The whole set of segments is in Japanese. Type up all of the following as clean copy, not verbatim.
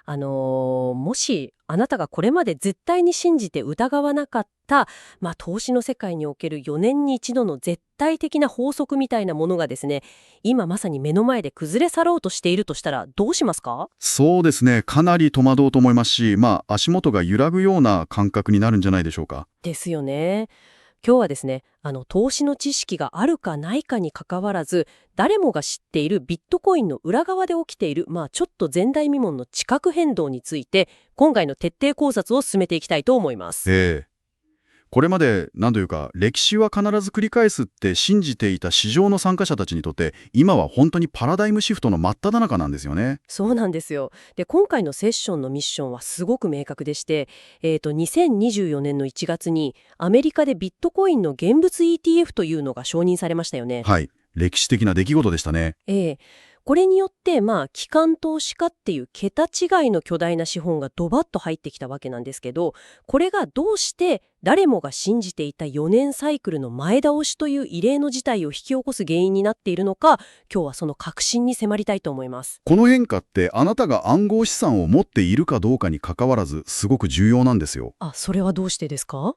もしあなたがこれまで絶対に信じて疑わなかった、投資の世界における4年に一度の絶対的な法則みたいなものがですね、今まさに目の前で崩れ去ろうとしているとしたらどうしますか？そうですね。かなり戸惑うと思いますし、足元が揺らぐような感覚になるんじゃないでしょうか。ですよね。今日はですね、投資の知識があるかないかに関わらず、誰もが知っているビットコインの裏側で起きている、ちょっと前代未聞の地殻変動について、今回の徹底考察を進めていきたいと思います。ええ。これまで、何というか、歴史は必ず繰り返すって信じていた市場の参加者たちにとって、今は本当にパラダイムシフトの真っ只中なんですよね。そうなんですよ。で、今回のセッションのミッションはすごく明確でして、2024年の1月にアメリカでビットコインの現物 ETF というのが承認されましたよね。はい。歴史的な出来事でしたね。ええ、これによって、機関投資家っていう桁違いの巨大な資本がドバッと入ってきたわけなんですけど、これがどうして誰もが信じていた4年サイクルの前倒しという異例の事態を引き起こす原因になっているのか、今日はその核心に迫りたいと思います。この変化ってあなたが暗号資産を持っているかどうかに関わらずすごく重要なんですよ。あ、それはどうしてですか？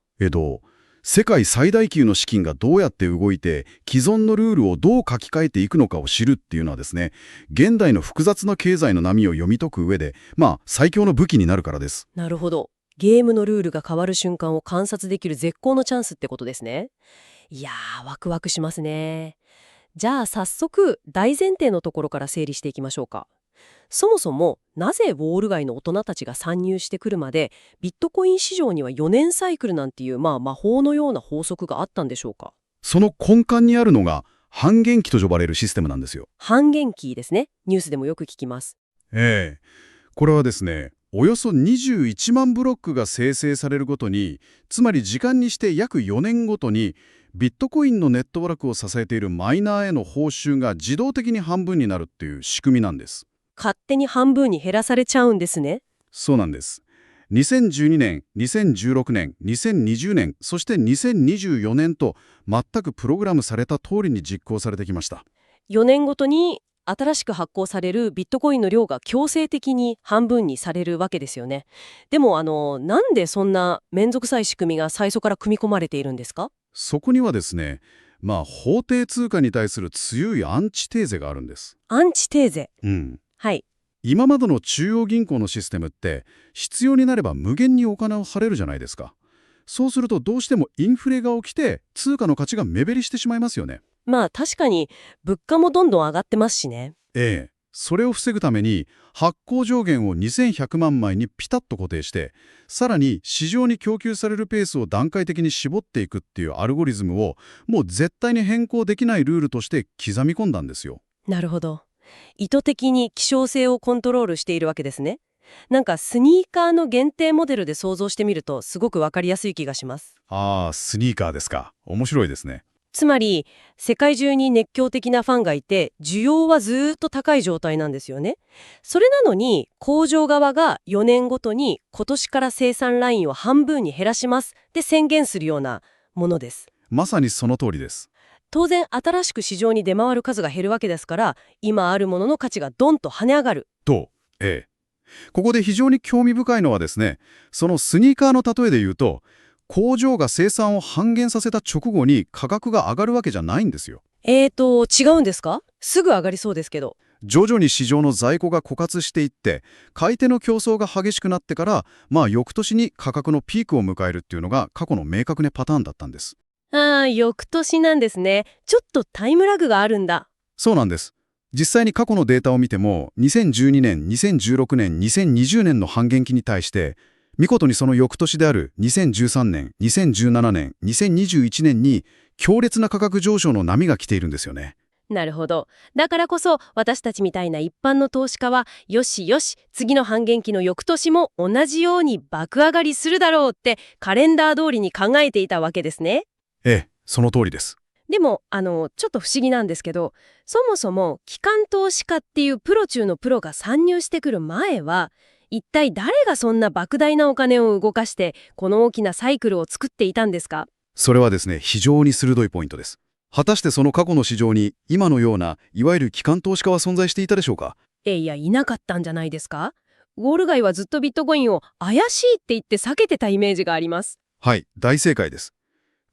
世界最大級の資金がどうやって動いて既存のルールをどう書き換えていくのかを知るっていうのはですね、現代の複雑な経済の波を読み解く上で、最強の武器になるからです。なるほど。ゲームのルールが変わる瞬間を観察できる絶好のチャンスってことですね。いやー、ワクワクしますね。じゃあ早速、大前提のところから整理していきましょうか。そもそも、なぜウォール街の大人たちが参入してくるまで、ビットコイン市場には4年サイクルなんていう、魔法のような法則があったんでしょうか。その根幹にあるのが半減期と呼ばれるシステムなんですよ。半減期ですね。ニュースでもよく聞きます。ええ。これはですね、およそ21万ブロックが生成されるごとに、つまり時間にして約4年ごとに、ビットコインのネットワークを支えているマイナーへの報酬が自動的に半分になるっていう仕組みなんです。勝手に半分に減らされちゃうんですね。そうなんです。2012年、2016年、2020年、そして2024年と全くプログラムされた通りに実行されてきました。4年ごとに新しく発行されるビットコインの量が強制的に半分にされるわけですよね。でもなんでそんなめんどくさい仕組みが最初から組み込まれているんですか？そこにはですね、法定通貨に対する強いアンチテーゼがあるんです。アンチテーゼ。うん。はい。今までの中央銀行のシステムって必要になれば無限にお金を張れるじゃないですか。そうするとどうしてもインフレが起きて通貨の価値が目減りしてしまいますよね。確かに物価もどんどん上がってますしね。ええ。それを防ぐために発行上限を2100万枚にピタッと固定して、さらに市場に供給されるペースを段階的に絞っていくっていうアルゴリズムをもう絶対に変更できないルールとして刻み込んだんですよ。なるほど。意図的に希少性をコントロールしているわけですね。なんかスニーカーの限定モデルで想像してみるとすごくわかりやすい気がします。ああ、スニーカーですか。面白いですね。つまり世界中に熱狂的なファンがいて需要はずーっと高い状態なんですよね。それなのに工場側が4年ごとに今年から生産ラインを半分に減らしますって宣言するようなものです。まさにその通りです。当然新しく市場に出回る数が減るわけですから、今あるものの価値がドンと跳ね上がる。ええ。ここで非常に興味深いのはですね、そのスニーカーの例えで言うと、工場が生産を半減させた直後に価格が上がるわけじゃないんですよ。違うんですか？すぐ上がりそうですけど。徐々に市場の在庫が枯渇していって、買い手の競争が激しくなってから、翌年に価格のピークを迎えるっていうのが過去の明確なパターンだったんです。ああ、翌年なんですね。ちょっとタイムラグがあるんだ。そうなんです。実際に過去のデータを見ても、2012年、2016年、2020年の半減期に対して、見事にその翌年である2013年、2017年、2021年に強烈な価格上昇の波が来ているんですよね。なるほど。だからこそ私たちみたいな一般の投資家はよしよし、次の半減期の翌年も同じように爆上がりするだろうってカレンダー通りに考えていたわけですね。ええ、その通りです。でもちょっと不思議なんですけど、そもそも機関投資家っていうプロ中のプロが参入してくる前は、一体誰がそんな莫大なお金を動かしてこの大きなサイクルを作っていたんですか？それはですね、非常に鋭いポイントです。果たしてその過去の市場に今のようないわゆる機関投資家は存在していたでしょうか？いや、いなかったんじゃないですか？ウォール街はずっとビットコインを怪しいって言って避けてたイメージがあります。はい、大正解です。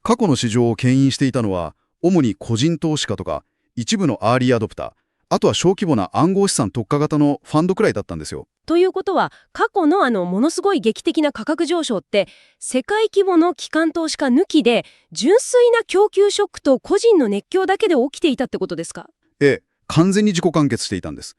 過去の市場を牽引していたのは、主に個人投資家とか、一部のアーリーアドプター、あとは小規模な暗号資産特化型のファンドくらいだったんですよ。ということは、過去のものすごい劇的な価格上昇って、世界規模の機関投資家抜きで、純粋な供給ショックと個人の熱狂だけで起きていたってことですか？ええ、完全に自己完結していたんです。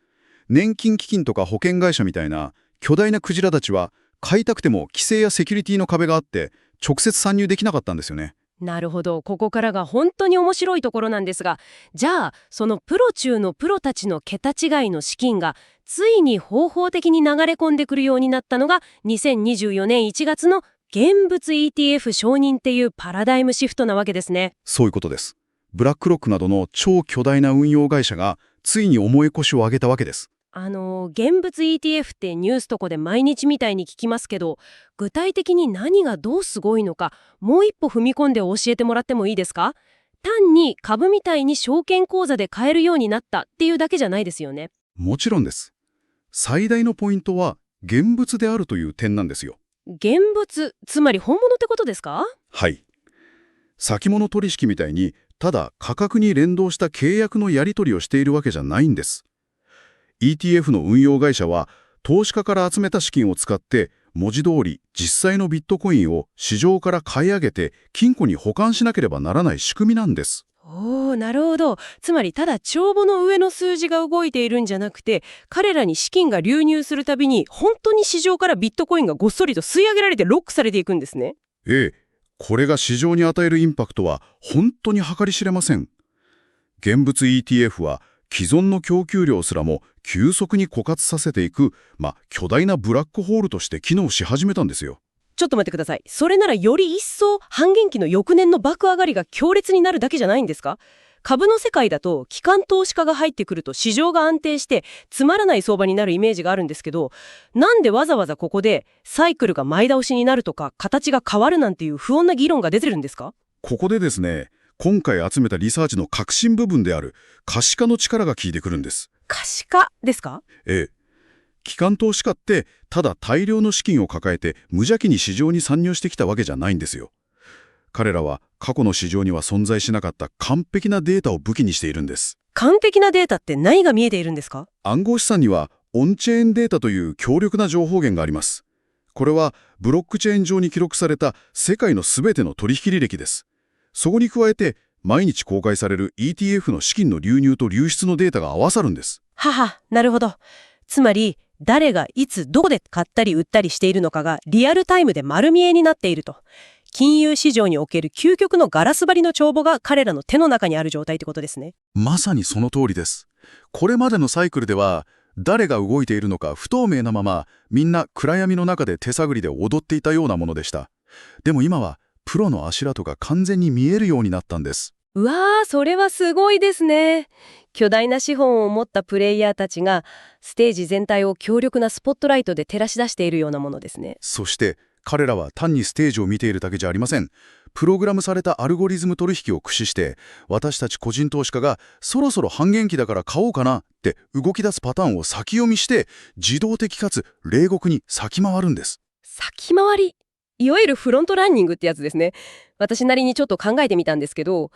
年金基金とか保険会社みたいな巨大なクジラたちは、買いたくても規制やセキュリティの壁があって、直接参入できなかったんですよね。なるほど。ここからが本当に面白いところなんですが、じゃあ、そのプロ中のプロたちの桁違いの資金が、ついに方法的に流れ込んでくるようになったのが、2024年1月の現物 ETF 承認っていうパラダイムシフトなわけですね。そういうことです。ブラックロックなどの超巨大な運用会社が、ついに重い腰を上げたわけです。現物 ETF ってニュースとかで毎日みたいに聞きますけど、具体的に何がどうすごいのか、もう一歩踏み込んで教えてもらってもいいですか？単に株みたいに証券口座で買えるようになったっていうだけじゃないですよね。もちろんです。最大のポイントは、現物であるという点なんですよ。現物、つまり本物ってことですか？はい。先物取引みたいに、ただ価格に連動した契約のやり取りをしているわけじゃないんです。ETF の運用会社は、投資家から集めた資金を使って、文字通り実際のビットコインを市場から買い上げて金庫に保管しなければならない仕組みなんです。おー、なるほど。つまりただ帳簿の上の数字が動いているんじゃなくて、彼らに資金が流入するたびに本当に市場からビットコインがごっそりと吸い上げられてロックされていくんですね。ええ、これが市場に与えるインパクトは本当に計り知れません。現物 ETF は既存の供給量すらも急速に枯渇させていく、巨大なブラックホールとして機能し始めたんですよ。ちょっと待ってください。それならより一層半減期の翌年の爆上がりが強烈になるだけじゃないんですか？株の世界だと機関投資家が入ってくると市場が安定してつまらない相場になるイメージがあるんですけど、なんでわざわざここでサイクルが前倒しになるとか形が変わるなんていう不穏な議論が出てるんですか？ここでですね、今回集めたリサーチの核心部分である可視化の力が効いてくるんです。可視化ですか？ええ。機関投資家ってただ大量の資金を抱えて無邪気に市場に参入してきたわけじゃないんですよ。彼らは過去の市場には存在しなかった完璧なデータを武器にしているんです。完璧なデータって何が見えているんですか？暗号資産にはオンチェーンデータという強力な情報源があります。これはブロックチェーン上に記録された世界のすべての取引履歴です。そこに加えて毎日公開される ETF の資金の流入と流出のデータが合わさるんです。はは、なるほど。つまり誰がいつどこで買ったり売ったりしているのかがリアルタイムで丸見えになっていると。金融市場における究極のガラス張りの帳簿が彼らの手の中にある状態ってことですね。まさにその通りです。これまでのサイクルでは誰が動いているのか不透明なまま、みんな暗闇の中で手探りで踊っていたようなものでした。でも今はプロの足跡が完全に見えるようになったんです。うわー、それはすごいですね。巨大な資本を持ったプレイヤーたちがステージ全体を強力なスポットライトで照らし出しているようなものですね。そして彼らは単にステージを見ているだけじゃありません。プログラムされたアルゴリズム取引を駆使して、私たち個人投資家がそろそろ半減期だから買おうかなって動き出すパターンを先読みして、自動的かつ冷酷に先回るんです。先回り、いわゆるフロントランニングってやつですね。私なりにちょっと考えてみたんですけど、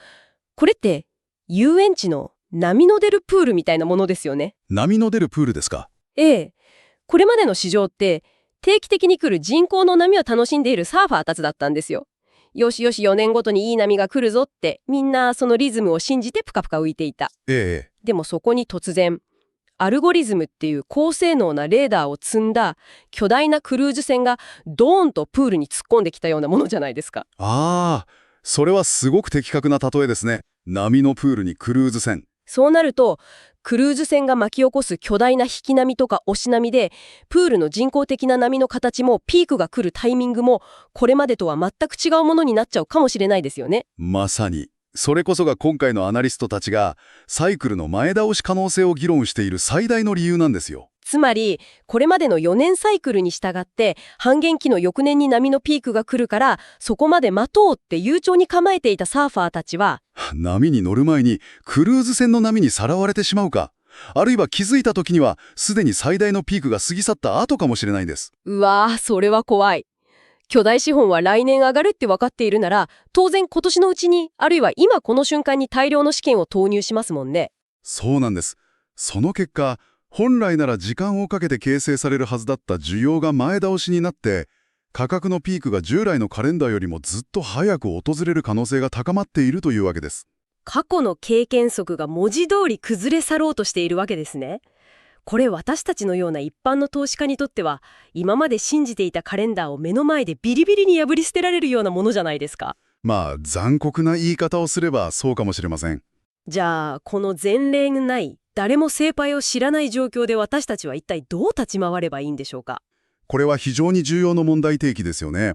これって遊園地の波の出るプールみたいなものですよね。波の出るプールですか？ええ。これまでの市場って定期的に来る人工の波を楽しんでいるサーファーたちだったんですよ。よしよし4年ごとにいい波が来るぞってみんなそのリズムを信じてプカプカ浮いていた。ええ。でもそこに突然アルゴリズムっていう高性能なレーダーを積んだ巨大なクルーズ船がドーンとプールに突っ込んできたようなものじゃないですか。ああ、それはすごく的確な例えですね。波のプールにクルーズ船。そうなるとクルーズ船が巻き起こす巨大な引き波とか押し波でプールの人工的な波の形もピークが来るタイミングもこれまでとは全く違うものになっちゃうかもしれないですよね。まさに。それこそが今回のアナリストたちがサイクルの前倒し可能性を議論している最大の理由なんですよ。つまりこれまでの4年サイクルに従って半減期の翌年に波のピークが来るからそこまで待とうって悠長に構えていたサーファーたちは波に乗る前にクルーズ船の波にさらわれてしまうか。あるいは気づいた時にはすでに最大のピークが過ぎ去った後かもしれないんです。うわー、それは怖い。巨大資本は来年上がるって分かっているなら、当然今年のうちに、あるいは今この瞬間に大量の資金を投入しますもんね。そうなんです。その結果、本来なら時間をかけて形成されるはずだった需要が前倒しになって、価格のピークが従来のカレンダーよりもずっと早く訪れる可能性が高まっているというわけです。過去の経験則が文字通り崩れ去ろうとしているわけですね。これ私たちのような一般の投資家にとっては、今まで信じていたカレンダーを目の前でビリビリに破り捨てられるようなものじゃないですか。まあ、残酷な言い方をすればそうかもしれません。じゃあ、この前例のない誰も正解を知らない状況で私たちは一体どう立ち回ればいいんでしょうか。これは非常に重要な問題提起ですよね。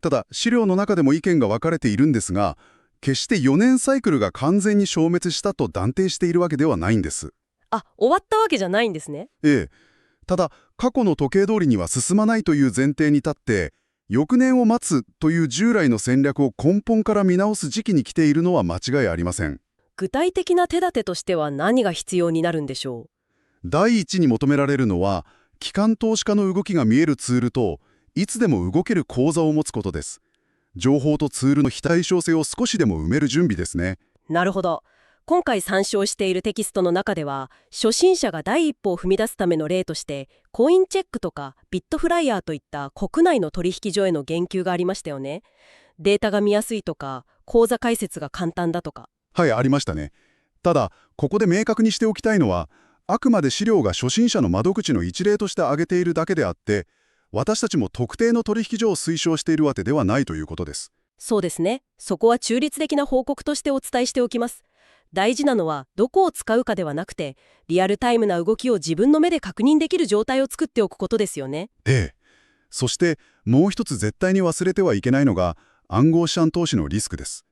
ただ、資料の中でも意見が分かれているんですが、決して4年サイクルが完全に消滅したと断定しているわけではないんです。あ、終わったわけじゃないんですね。ええ。ただ、過去の時計通りには進まないという前提に立って、翌年を待つという従来の戦略を根本から見直す時期に来ているのは間違いありません。具体的な手立てとしては何が必要になるんでしょ第一に求められるのは、機関投資家の動きが見えるツールと、いつでも動ける口座を持つことです。情報とツールの非対称性を少しでも埋める準備ですね。う。なるほど。今回参照しているテキストの中では、初心者が第一歩を踏み出すための例として、コインチェックとかビットフライヤーといった国内の取引所への言及がありましたよね。データが見やすいとか、口座開設が簡単だとか。はい、ありましたね。ただ、ここで明確にしておきたいのは、あくまで資料が初心者の窓口の一例として挙げているだけであって、私たちも特定の取引所を推奨しているわけではないということです。そうですね。そこは中立的な報告としてお伝えしておきます。大事なのはどこを使うかではなくて、リアルタイムな動きを自分の目で確認できる状態を作っておくことですよね。ええ。そして、もう一つ絶対に忘れてはいけないのが、暗号資産投資のリスクです。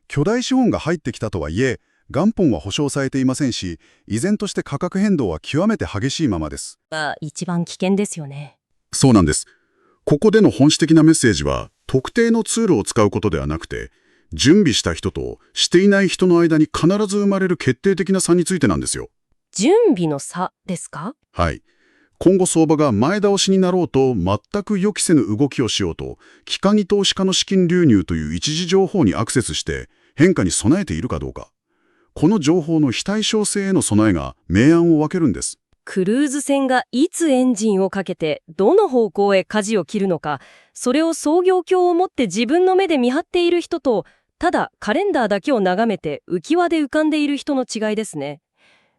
巨大資本が入ってきたとはいえ、元本は保証されていませんし、依然として価格変動は極めて激しいままです。一番危険ですよね。そうなんです。ここでの本質的なメッセージは、特定のツールを使うことではなくて、準備した人としていない人の間に必ず生まれる決定的な差についてなんですよ。準備の差ですか？はい。今後相場が前倒しになろうと全く予期せぬ動きをしようと、機関投資家の資金流入という一時情報にアクセスして変化に備えているかどうか。この情報の非対称性への備えが明暗を分けるんです。クルーズ船がいつエンジンをかけてどの方向へ舵を切るのか、それを操業鏡を持って自分の目で見張っている人と、ただカレンダーだけを眺めて浮き輪で浮かんでいる人の違いですね。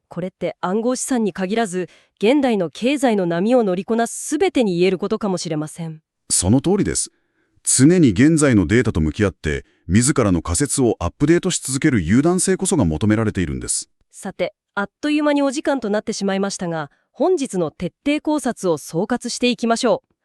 これって暗号資産に限らず、現代の経済の波を乗りこなす全てに言えることかもしれません。その通りです。常に現在のデータと向き合って、自らの仮説をアップデートし続ける勇断性こそが求められているんです。さて、あっという間にお時間となってしまいましたが、本日の徹底考察を総括していきましょう。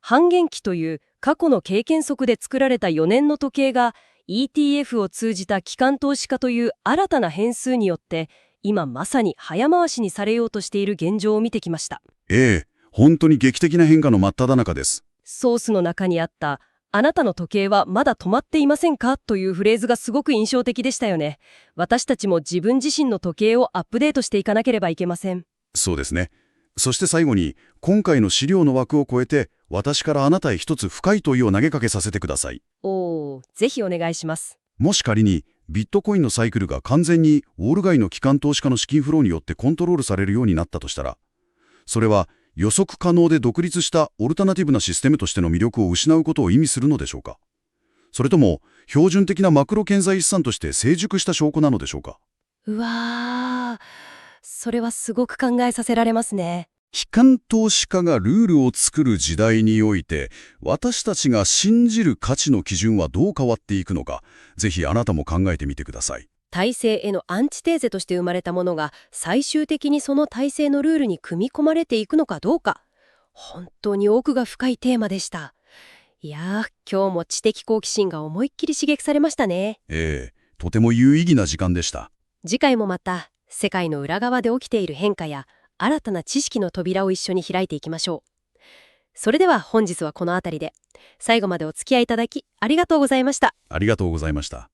半減期という過去の経験則で作られた4年の時計が ETF を通じた機関投資家という新たな変数によって今まさに早回しにされようとしている現状を見てきました。ええ、本当に劇的な変化の真っ只中です。ソースの中にあったあなたの時計はまだ止まっていませんかというフレーズがすごく印象的でしたよね。私たちも自分自身の時計をアップデートしていかなければいけません。そうですね。そして最後に、今回の資料の枠を超えて、私からあなたへ一つ深い問いを投げかけさせてください。ぜひお願いします。もし仮に、ビットコインのサイクルが完全にウォール街の機関投資家の資金フローによってコントロールされるようになったとしたら、それは予測可能で独立したオルタナティブなシステムとしての魅力を失うことを意味するのでしょうか。それとも、標準的なマクロ経済資産として成熟した証拠なのでしょうか。うわー、それはすごく考えさせられますね。機関投資家がルールを作る時代において、私たちが信じる価値の基準はどう変わっていくのか、ぜひあなたも考えてみてください。体制へのアンチテーゼとして生まれたものが最終的にその体制のルールに組み込まれていくのかどうか、本当に奥が深いテーマでした。いやー、今日も知的好奇心が思いっきり刺激されましたね。とても有意義な時間でした。次回もまた世界の裏側で起きている変化や新たな知識の扉を一緒に開いていきましょう。それでは本日はこの辺りで。最後までお付き合いいただきありがとうございました。ありがとうございました。